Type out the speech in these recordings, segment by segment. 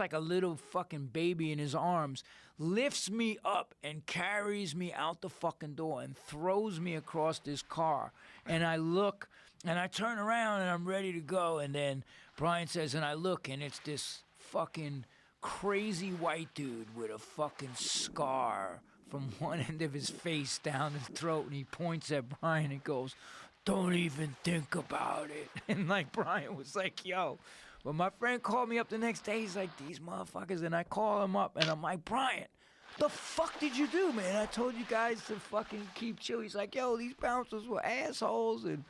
like a little fucking baby in his arms, lifts me up and carries me out the fucking door and throws me across this car. And I look, and I turn around, and I'm ready to go. And then Brian says, and I look, and it's this fucking crazy white dude with a fucking scar from one end of his face down his throat. And he points at Brian and goes, "Don't even think about it." And like Brian was like, yo. But my friend called me up the next day. He's like, "These motherfuckers." And I call him up, and I'm like, "Brian, the fuck did you do, man? I told you guys to fucking keep chill." He's like, "Yo, these bouncers were assholes." And,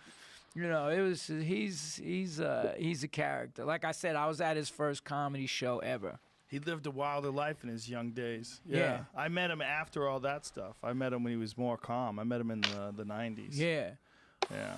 you know, it was, he's a character. Like I said, I was at his first comedy show ever. He lived a wilder life in his young days. Yeah. I met him after all that stuff. I met him when he was more calm. I met him in the 90s. Yeah.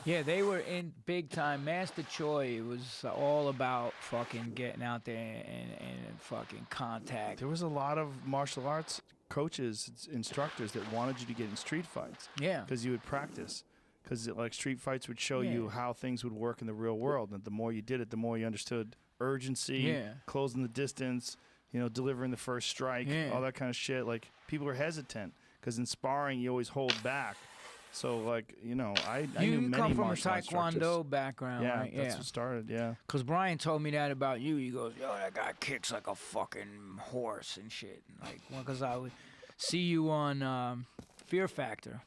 Yeah, they were in big time. Master Choi was all about fucking getting out there and fucking contact. There was a lot of martial arts coaches, instructors that wanted you to get in street fights. Yeah. Because you would practice. Because like street fights would show you how things would work in the real world. And the more you did it, the more you understood urgency, closing the distance, you know, delivering the first strike, all that kind of shit. Like, people are hesitant because in sparring, you always hold back. So, like, you know, I knew many come from a Taekwondo Taekwondo background, right? That's what started, Because Brian told me that about you. He goes, "Yo, that guy kicks like a fucking horse and shit." Like, because I would see you on Fear Factor.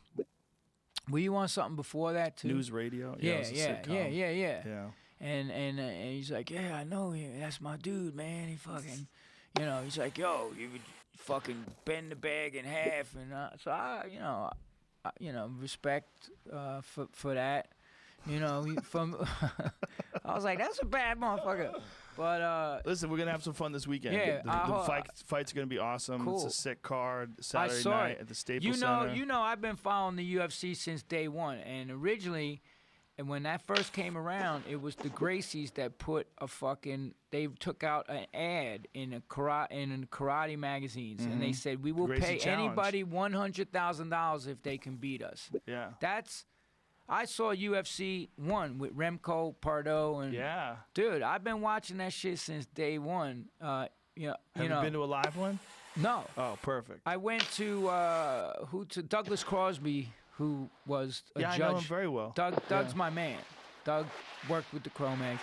Were you on something before that, too? News radio? Yeah. Yeah. And he's like, "Yeah, I know him. That's my dude, man. He fucking, you know," he's like, "Yo, you would fucking bend the bag in half." And so I respect for that. You know, I was like, "That's a bad motherfucker." But listen, we're gonna have some fun this weekend. Yeah, the fight's gonna be awesome. Cool. It's a sick card Saturday night at the Staples Center. You know, I've been following the UFC since day one, and originally, and when that first came around, it was the Gracies that put they took out an ad in karate magazines, and they said, "We will pay anybody $100,000 if they can beat us." Yeah. I saw UFC 1 with Remco Pardo, and dude, I've been watching that shit since day one. Have you been to a live one? No. Oh, perfect. I went to Douglas Crosby, who was a judge. Yeah, I know him very well. Doug's my man. Doug worked with the Cro-Mags.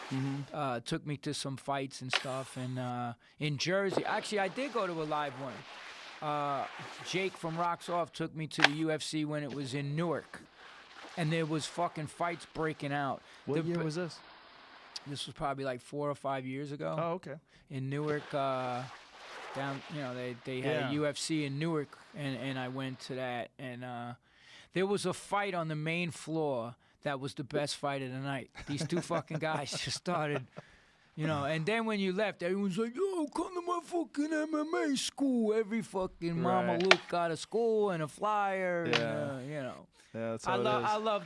Took me to some fights and stuff, and in Jersey. Actually, I did go to a live one. Jake from Rocks Off took me to the UFC when it was in Newark. And there was fucking fights breaking out. What year was this? This was probably like 4 or 5 years ago. Oh, okay. In Newark, down, you know, they had a UFC in Newark, and I went to that. And there was a fight on the main floor that was the best fight of the night. These two fucking guys just started, you know. And then when you left, everyone's like, "Yo, come to my fucking MMA school." Every fucking Mama Luke got a school and a flyer. And, you know. Yeah, that's how it is. I love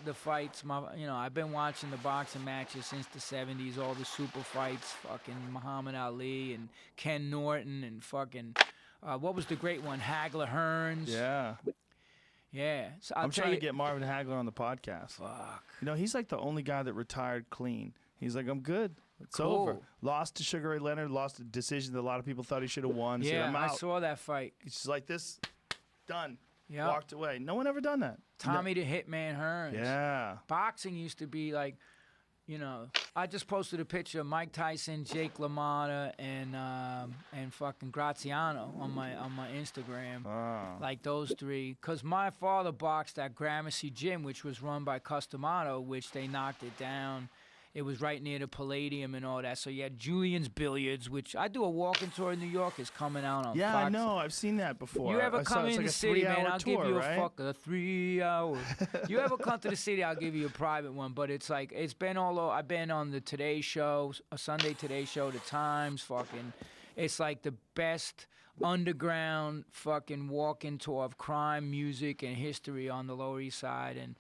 the fights. I've been watching the boxing matches since the 70s, all the super fights, fucking Muhammad Ali and Ken Norton and fucking, what was the great one? Hagler Hearns. Yeah. Yeah. So I'm trying to get Marvin Hagler on the podcast. Fuck. You know, he's like the only guy that retired clean. He's like, "I'm good. It's over." Lost to Sugar Ray Leonard, lost a decision that a lot of people thought he should have won. Yeah, said, "I'm out." I saw that fight. It's just like this, done. Yep. Walked away. No one ever done that. Tommy the Hitman Hearns. Yeah. Boxing used to be like, you know, I just posted a picture of Mike Tyson, Jake LaMotta, and fucking Graziano on my Instagram. Oh. Like those three. Because my father boxed at Gramercy Gym, which was run by Customato, which they knocked it down. It was right near the Palladium and all that. So you had Julian's Billiards, which I do a walking tour in New York. Is coming out on Yeah, Fox. I know. I've seen that before. You ever come in the city, man? I'll give you right? a 3 hours. You ever come to the city? I'll give you a private one. But it's like, it's been all over. I've been on the Today Show, a Sunday Today Show, the Times, fucking. It's like the best underground fucking walking tour of crime, music, and history on the Lower East Side. And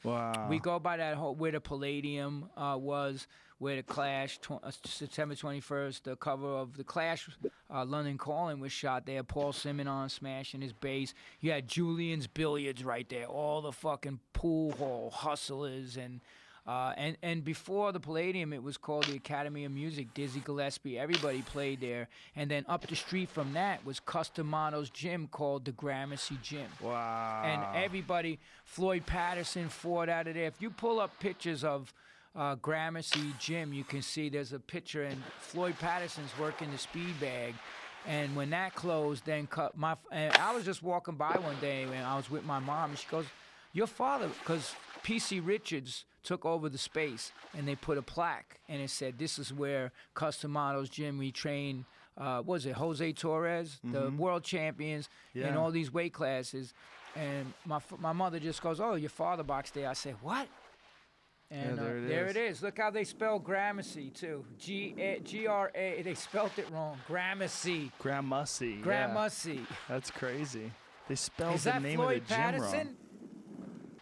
we go by that whole, where the Palladium was, where the Clash, September 21st, the cover of the Clash, London Calling was shot there. Paul Simonon smashing his bass. You had Julian's Billiards right there. All the fucking pool hall hustlers and And before the Palladium, it was called the Academy of Music. Dizzy Gillespie, everybody played there. And then up the street from that was Customato's gym called the Gramercy Gym. Wow. And everybody, Floyd Patterson fought out of there. If you pull up pictures of Gramercy Gym, you can see there's a picture, and Floyd Patterson's working the speed bag. And when that closed, then and I was just walking by one day, and I was with my mom, and she goes, your father, because P.C. Richards took over the space, and they put a plaque, and it said, this is where Customato's gym, we train, was it Jose Torres, the world champions in all these weight classes. And my mother just goes, oh, your father boxed there. I said, what? And there it is. Look how they spell Gramercy, too. G-R-A. They spelt it wrong. Gramercy. Gramercy. Gramercy. Yeah. That's crazy. They spelled the name Floyd of the Patterson? gym wrong.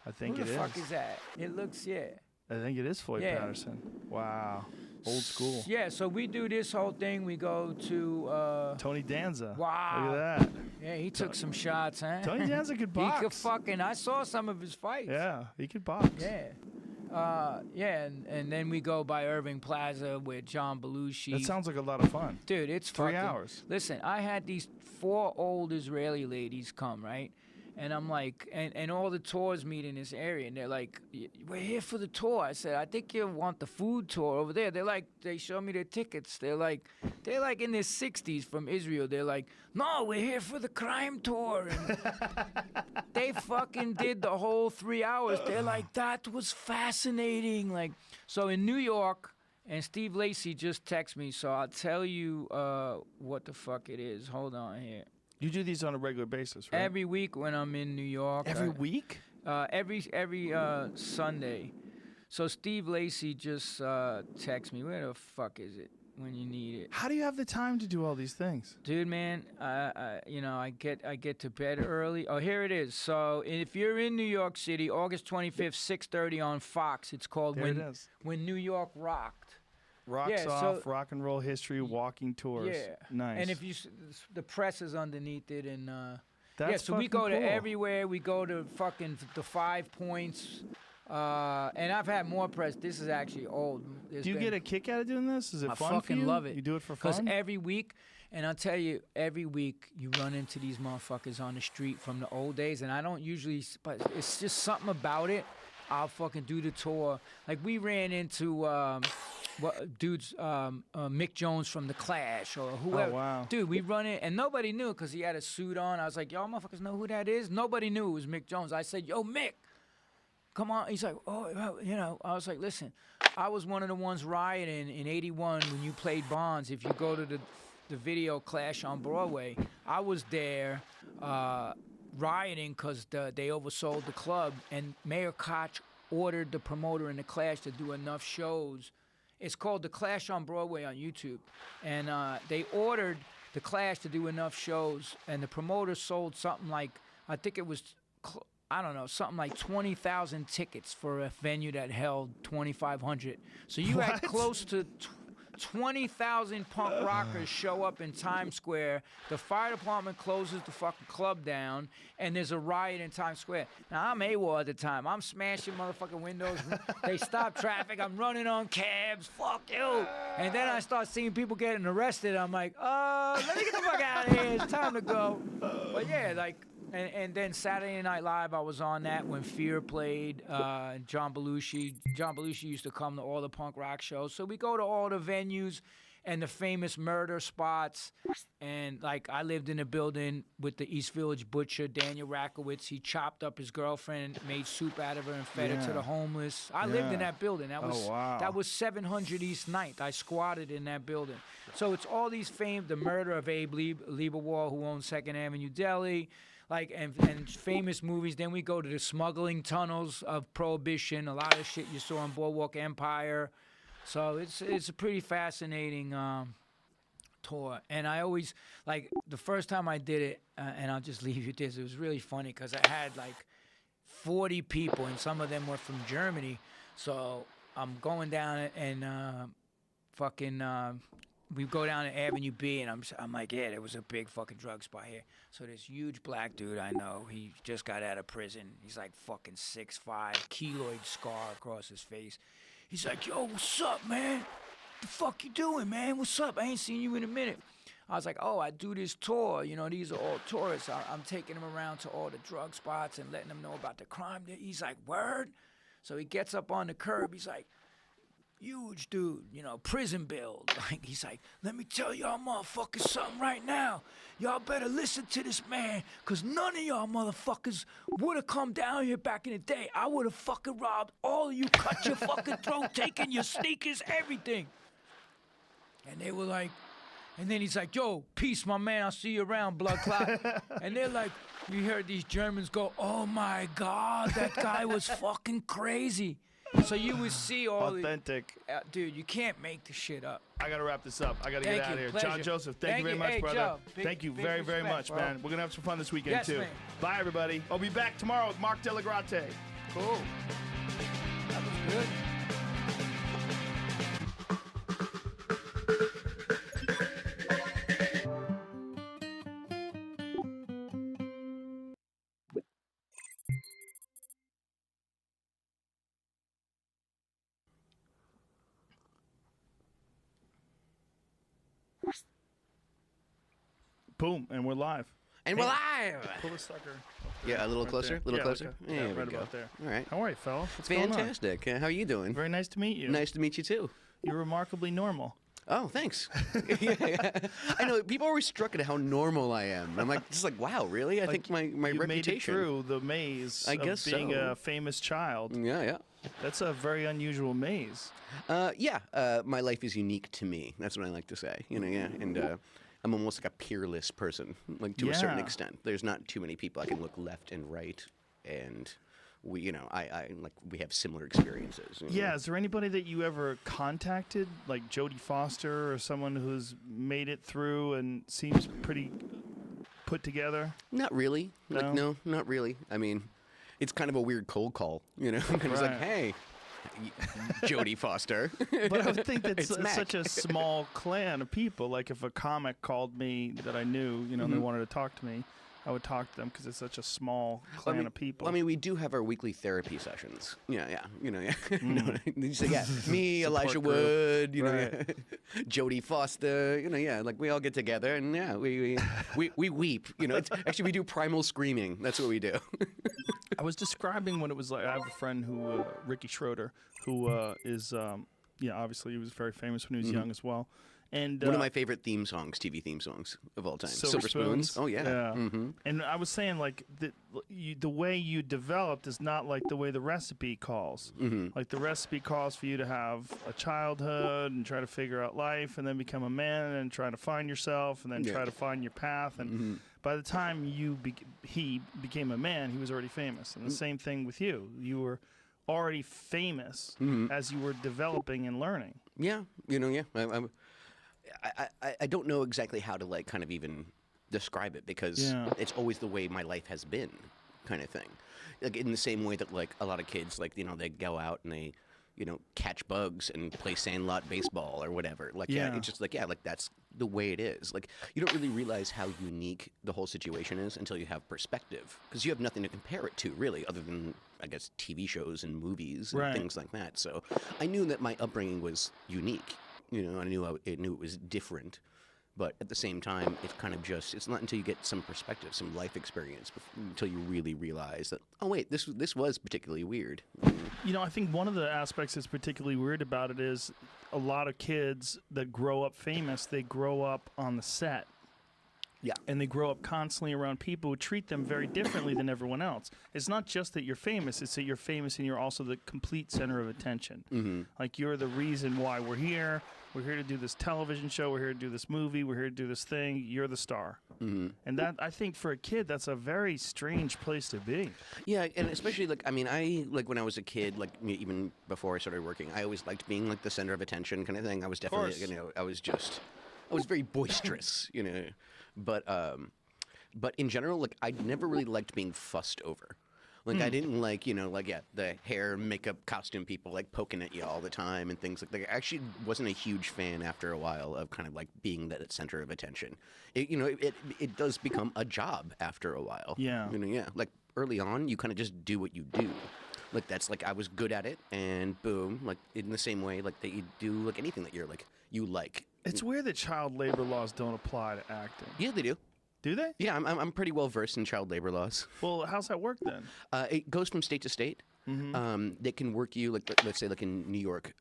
I think it is. Who the fuck is that? It looks, I think it is Floyd Patterson. Wow. Old school. Yeah, so we do this whole thing. We go to... Tony Danza. Wow. Look at that. Yeah, he took some shots, huh? Tony Danza could box. He could fucking... I saw some of his fights. Yeah, he could box. Yeah. And then we go by Irving Plaza with John Belushi. That sounds like a lot of fun. Dude, it's 3 hours. Listen, I had these 4 old Israeli ladies come, right? And I'm like, and all the tours meet in this area, and they're like, we're here for the tour. I said, I think you'll want the food tour over there. They're like, they show me their tickets. They're like in their 60s from Israel. They're like, no, we're here for the crime tour. And they fucking did the whole 3 hours. They're like, that was fascinating. Like, so in New York, and Steve Lacy just texted me, so I'll tell you what the fuck it is. Hold on here. You do these on a regular basis, right? Every week when I'm in New York. Every week? Every Sunday. So Steve Lacy just texts me. Where the fuck is it when you need it? How do you have the time to do all these things? Dude, man, I get to bed early. Oh, here it is. So if you're in New York City, August 25th, 6:30 on Fox. It's called When New York Rocked. Rocks off, rock and roll history, walking tours. Yeah, nice. And if you, the press is underneath it, and so we go to cool. everywhere. We go to fucking the 5 Points, and I've had more press. This is actually old. Do you get a kick out of doing this? Is it fun for you? I fucking love it. You do it for fun? Because every week, and I'll tell you, every week you run into these motherfuckers on the street from the old days, and I don't usually, but it's just something about it. I'll fucking do the tour. Like we ran into Mick Jones from The Clash or whoever. Oh, wow. Dude, we run in, and nobody knew because he had a suit on. I was like, y'all motherfuckers know who that is? Nobody knew it was Mick Jones. I said, yo, Mick, come on. He's like, oh, you know. I was like, listen, I was one of the ones rioting in 81 when you played Bonds. If you go to the video Clash on Broadway, I was there rioting because they oversold the club, and Mayor Koch ordered the promoter in The Clash to do enough shows. It's called The Clash on Broadway on YouTube, and they ordered The Clash to do enough shows, and the promoter sold something like, I think it was, I don't know, something like 20,000 tickets for a venue that held 2,500. So you had close to 20,000 punk rockers show up in Times Square. The fire department closes the fucking club down, and there's a riot in Times Square. Now, I'm AWOL at the time. I'm smashing motherfucking windows. They stop traffic. I'm running on cabs. Fuck you. And then I start seeing people getting arrested. I'm like, let me get the fuck out of here. It's time to go. But yeah, like, and then Saturday Night Live, I was on that when Fear played, John Belushi. John Belushi used to come to all the punk rock shows. So we go to all the venues and the famous murder spots. And, like, I lived in a building with the East Village butcher, Daniel Rakowitz. He chopped up his girlfriend, made soup out of her, and fed it to the homeless. I lived in that building. That was 700 East 9th. I squatted in that building. So it's all these the murder of Abe Lieberwald, who owned 2nd Avenue Deli. Like, and famous movies. Then we go to the smuggling tunnels of Prohibition, a lot of shit you saw on Boardwalk Empire. So it's a pretty fascinating tour. And I always, like, the first time I did it, and I'll just leave you this, it was really funny because I had like 40 people, and some of them were from Germany. So I'm going down and we go down to Avenue B, and I'm like, yeah, there was a big fucking drug spot here. So this huge black dude I know, he just got out of prison. He's like fucking 6'5", keloid scar across his face. He's like, yo, what's up, man? The fuck you doing, man? What's up? I ain't seen you in a minute. I was like, oh, I do this tour. You know, these are all tourists. I'm taking them around to all the drug spots and letting them know about the crime. He's like, word? So he gets up on the curb. He's like, huge dude, you know, prison build. Like, he's like, let me tell y'all motherfuckers something right now. Y'all better listen to this man, because none of y'all motherfuckers would have come down here back in the day. I would have fucking robbed all of you, cut your fucking throat, taken your sneakers, everything. And they were like, and then he's like, yo, peace, my man, I'll see you around, blood clot. And they're like, you heard these Germans go, oh my God, that guy was fucking crazy. So you would see all authentic. Dude, you can't make the shit up. I got to wrap this up. I got to get out of here. Pleasure. John Joseph, thank you very much, hey, brother. Joe, thank you very, very much, bro. man. We're going to have some fun this weekend, too. Man. Bye, everybody. I'll be back tomorrow with Mark Delagrate. Cool. That was good. Boom, and we're live. And we're live. Pull the sucker. Yeah, a little closer. A little closer. Okay. Yeah, right about there. All right. How are you, fella? What's going on? Fantastic. How are you doing? Very nice to meet you. Nice to meet you too. You're remarkably normal. Oh, thanks. Yeah. I know people are always struck at how normal I am. I'm like, just like, wow, really? I think my you reputation. made it through the maze of being a famous child. Yeah. That's a very unusual maze. My life is unique to me. That's what I like to say. And I'm almost like a peerless person, like to a certain extent. There's not too many people I can look left and right, and we have similar experiences. Yeah, is there anybody that you ever contacted, like Jodie Foster or someone who's made it through and seems pretty put together? Not really. No? No, not really. I mean, it's kind of a weird cold call, you know? It's like, hey, Jodie Foster. But I would think that's It's such a small clan of people. Like if a comic called me that I knew, you know, and they wanted to talk to me, I would talk to them because it's such a small clan of people. Well, I mean, we do have our weekly therapy sessions. Yeah. You say, me, Elijah Wood, Jodie Foster, like we all get together and we weep. Actually we do primal screaming. That's what we do. I was describing what it was like. I have a friend who, Ricky Schroeder, who is, obviously he was very famous when he was young as well. And one of my favorite theme songs, TV theme songs of all time. Silver Spoons. Oh, yeah. Mm-hmm. And I was saying, like, the way you developed is not like the way the recipe calls. Mm-hmm. Like, the recipe calls for you to have a childhood and try to figure out life and then become a man and try to find yourself and then try to find your path. And by the time he became a man, he was already famous. And the same thing with you. You were already famous as you were developing and learning. Yeah. I don't know exactly how to like kind of even describe it because it's always the way my life has been, kind of thing. Like in the same way that like a lot of kids like they go out and they catch bugs and play sandlot baseball or whatever. Like it's just like like that's the way it is. Like you don't really realize how unique the whole situation is until you have perspective because you have nothing to compare it to really other than I guess TV shows and movies and things like that. So I knew that my upbringing was unique. I knew it was different, but at the same time, it's kind of it's not until you get some perspective, some life experience, until you really realize that, oh wait, this was particularly weird. I think one of the aspects that's particularly weird about it is a lot of kids that grow up famous, they grow up on the set. Yeah. And they grow up constantly around people who treat them very differently than everyone else. It's not just that you're famous, it's that you're famous and you're also the complete center of attention. Mm-hmm. Like you're the reason why we're here. We're here to do this television show. We're here to do this movie. We're here to do this thing. You're the star. Mm-hmm. And that, I think for a kid, that's a very strange place to be. Yeah, and especially I when I was a kid, even before I started working, I always liked being like the center of attention kind of thing. I was definitely, I was very boisterous, But in general, I never really liked being fussed over. Like I didn't like, the hair, makeup, costume people like poking at you all the time and things like that. I actually wasn't a huge fan after a while of kind of like being the center of attention. It does become a job after a while. Yeah. Like early on, you kind of just do what you do. Like that's like I was good at it, and boom, like in the same way like that you do like anything that you like. It's weird that child labor laws don't apply to acting. Yeah, they do. Do they? Yeah, I'm pretty well versed in child labor laws. Well, how's that work then? It goes from state to state. They can work you, like let's say like in New York,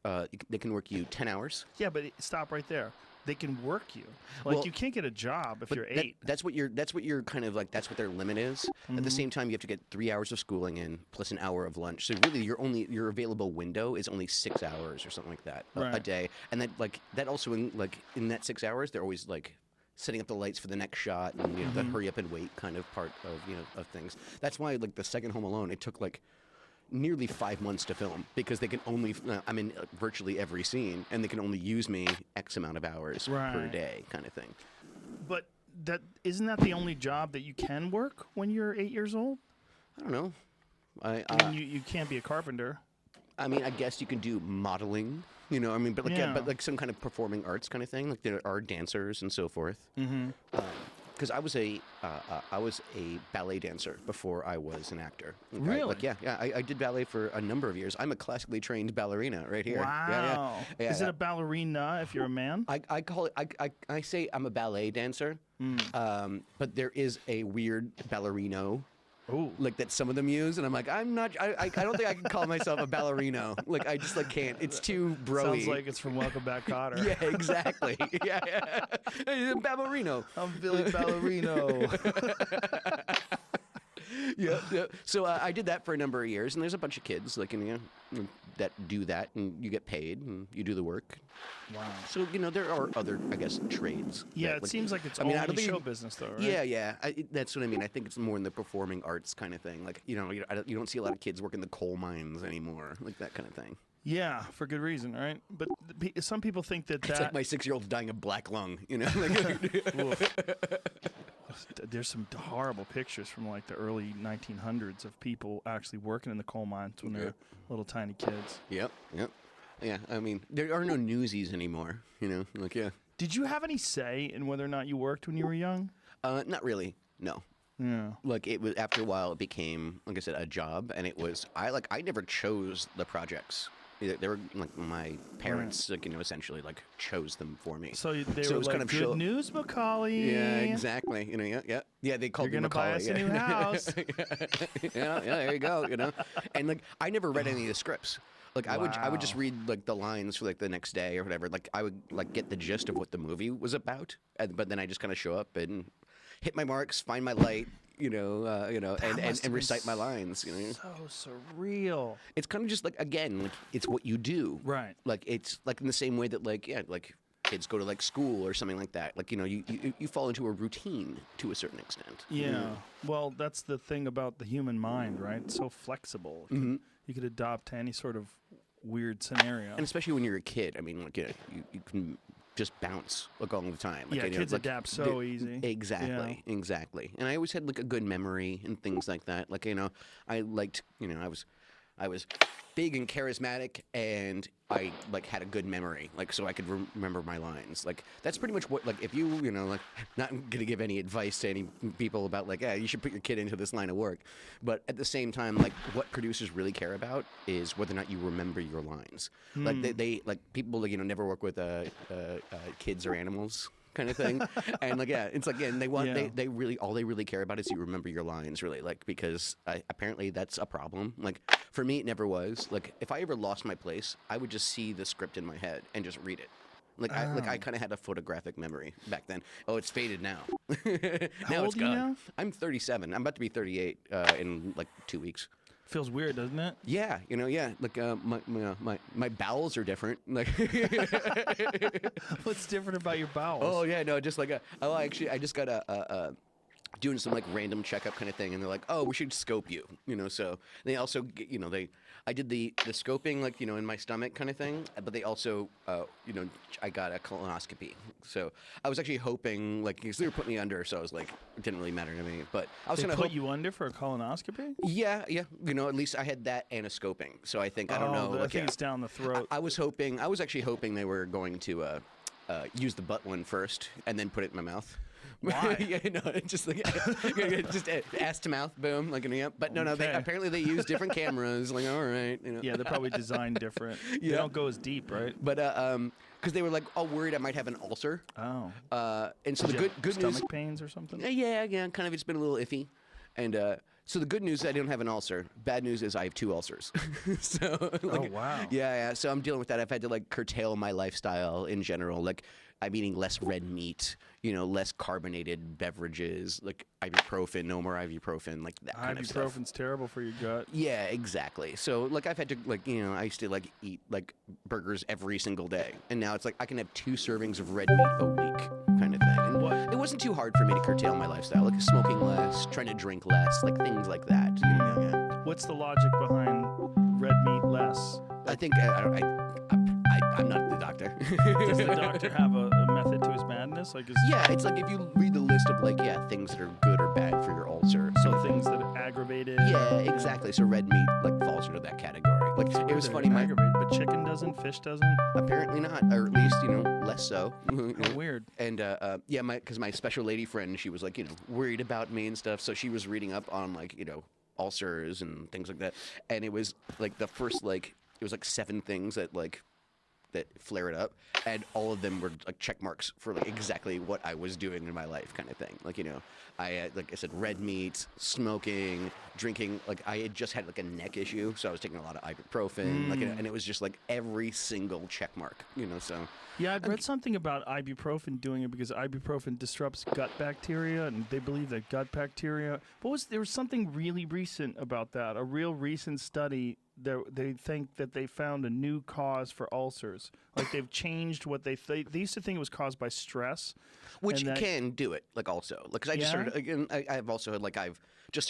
they can work you 10 hours. Yeah, but stop right there. They can work you. Like, Well, you can't get a job if you're 8. That's what you're kind of like. That's what their limit is. At the same time, you have to get 3 hours of schooling in plus an hour of lunch. So really, your available window is only 6 hours or something like that a day. And that also in that 6 hours, they're always like setting up the lights for the next shot and the hurry up and wait kind of part of things. That's why like the second Home Alone, it took like nearly 5 months to film because they can only I'm in virtually every scene and they can only use me X amount of hours per day kind of thing. But isn't that the only job that you can work when you're 8 years old? I don't know. I mean, you can't be a carpenter. I mean, I guess you can do modeling, but like some kind of performing arts kind of thing. Like there are dancers and so forth. Because I was a ballet dancer before I was an actor. Okay? Really? I did ballet for a number of years. I'm a classically trained ballerina right here. Wow. Is it a ballerina if you're a man? I call it. I say I'm a ballet dancer. But there is a weird ballerino. Ooh. Like that some of them use, and I'm like, I'm not. I don't think I can call myself a ballerino. Like I just can't. It's too bro-y. Sounds like it's from Welcome Back, Kotter. Yeah, exactly. yeah. Hey, ballerino. I'm Billy Ballerino. Yeah. So I did that for a number of years, and there's a bunch of kids like that do that, and you get paid, and you do the work. Wow. So there are other, I guess, trades. Yeah, it seems like it's only show business, though, right? Yeah. That's what I mean. I think it's more in the performing arts kind of thing. Like you don't see a lot of kids working the coal mines anymore, like that kind of thing. Yeah, for good reason, right? But some people think that it's like my 6-year-old's dying of black lung. There's some horrible pictures from like the early 1900s of people actually working in the coal mines when they're little tiny kids. Yep. Yeah, I mean, there are no newsies anymore, Did you have any say in whether or not you worked when you were young? Not really, no. Yeah. Like, it was, after a while, it became, like I said, a job, and it was, I never chose the projects. They were, like, my parents, essentially, like, chose them for me. So they were like, good news, Macaulay. Yeah, exactly. Yeah, they called me Macaulay. You're going to buy us a new house. yeah, there you go, And, like, I never read any of the scripts. Like I would just read like the lines for like the next day or whatever. Like I would like get the gist of what the movie was about, but then I just kind of show up and hit my marks, find my light, and recite my lines. So surreal. It's kind of just like again, like it's what you do, right? Like it's like in the same way that like kids go to like school or something like that. Like you fall into a routine to a certain extent. Yeah. Well, that's the thing about the human mind, right? It's so flexible. You could adopt to any sort of weird scenario. And especially when you're a kid. I mean, like, you can just bounce like all the time. Like, kids adapt so easy. Exactly. And I always had like a good memory and things like that. Like, I liked, I was big and charismatic, and I like had a good memory, like so I could remember my lines. Like that's pretty much what, like if you like, not gonna give any advice to any people about like, you should put your kid into this line of work, but at the same time, like what producers really care about is whether or not you remember your lines. Like they like people like never work with kids or animals kind of thing. And like it's like, and they want they really all they really care about is you remember your lines, really, like because apparently that's a problem. Like for me it never was. Like if I ever lost my place, I would just see the script in my head and just read it. Like I kind of had a photographic memory back then. Oh, it's faded now. How old are you now? I'm 37. I'm about to be 38 in like 2 weeks. Feels weird, doesn't it? Yeah, like my bowels are different. Like, what's different about your bowels? Oh yeah, no, just like I just got doing some like random checkup kind of thing, and they're like, "Oh, we should scope you," you know. So they also, you know, I did the scoping, like, you know, in my stomach kind of thing, but they also, you know, I got a colonoscopy. So I was actually hoping, like, because they were putting me under, so I was like, it didn't really matter to me. But I was going to put you under for a colonoscopy? Yeah, you know, at least I had that and a scoping. So I think I don't know. I think it's down the throat. I was actually hoping they were going to use the butt one first and then put it in my mouth. Why? Yeah, no, just like just ass to mouth, boom, like But no, Okay. apparently they use different cameras. Like, all right, you know. Yeah, they're probably designed different. Yeah. They don't go as deep, right? But because they were like all worried I might have an ulcer. Oh. And so the good stomach news. pains or something? Yeah, kind of. It's been a little iffy, and so the good news is I don't have an ulcer. Bad news is I have 2 ulcers. So like, oh wow. Yeah. So I'm dealing with that. I've had to like curtail my lifestyle in general. Like I'm eating less red meat, you know, less carbonated beverages, like ibuprofen, no more ibuprofen, like that kind of stuff. Ibuprofen's terrible for your gut. Yeah, exactly. So like I've had to like, you know, I used to like eat like burgers every single day, and now it's like I can have 2 servings of red meat a week, kind of thing. And it wasn't too hard for me to curtail my lifestyle, like smoking less, trying to drink less, like things like that. Yeah. What's the logic behind red meat less? I think I'm not the doctor. Does the doctor have a method to his madness? Like, yeah, it's like if you read the list of like things that are good or bad for your ulcer. So things that are aggravated. Yeah, exactly. So red meat like falls into that category. Like it was funny. Aggravated, but chicken doesn't, fish doesn't. Apparently not, or at least you know less so. Oh, weird. And yeah, because my special lady friend, she was like, you know, worried about me and stuff. So she was reading up on like, you know, ulcers and things like that. And it was like the first like it was like 7 things that flare it up, and all of them were like check marks for like exactly what I was doing in my life, kind of thing. Like, you know, like I said, red meat, smoking, drinking. Like I had just had like a neck issue, so I was taking a lot of ibuprofen. Like, and it was just like every single check mark, you know. So yeah, I've read something about ibuprofen doing it because ibuprofen disrupts gut bacteria, and they believe that gut bacteria. There was something really recent about that. A real recent study. They think that they found a new cause for ulcers. Like they've changed what they used to think it was caused by stress, which can do it. Like also, because I just started again. I've also had like I've just started